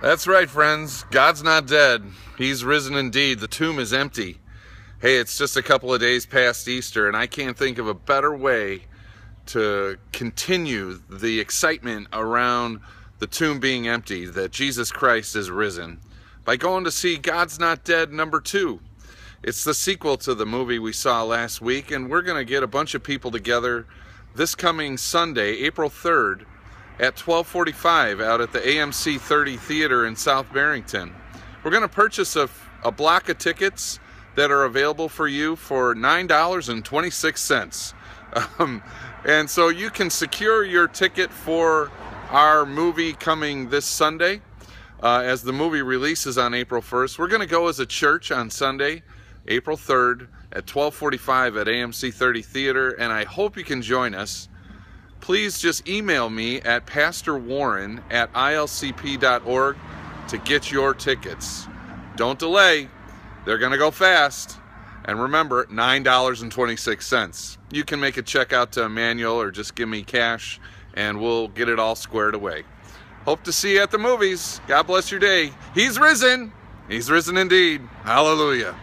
That's right, friends. God's not dead. He's risen indeed. The tomb is empty. Hey, it's just a couple of days past Easter, and I can't think of a better way to continue the excitement around the tomb being empty, that Jesus Christ is risen, by going to see God's Not Dead #2. It's the sequel to the movie we saw last week, and we're going to get a bunch of people together this coming Sunday, April 3rd, at 12:45 out at the AMC 30 Theater in South Barrington. We're going to purchase a block of tickets that are available for you for $9.26. And so you can secure your ticket for our movie coming this Sunday as the movie releases on April 1st. We're going to go as a church on Sunday, April 3rd at 12:45 at AMC 30 Theater, and I hope you can join us. Please just email me at pastorwarren@ilcp.org to get your tickets. Don't delay. They're going to go fast. And remember, $9.26. You can make a check out to Emmanuel or just give me cash and we'll get it all squared away. Hope to see you at the movies. God bless your day. He's risen. He's risen indeed. Hallelujah.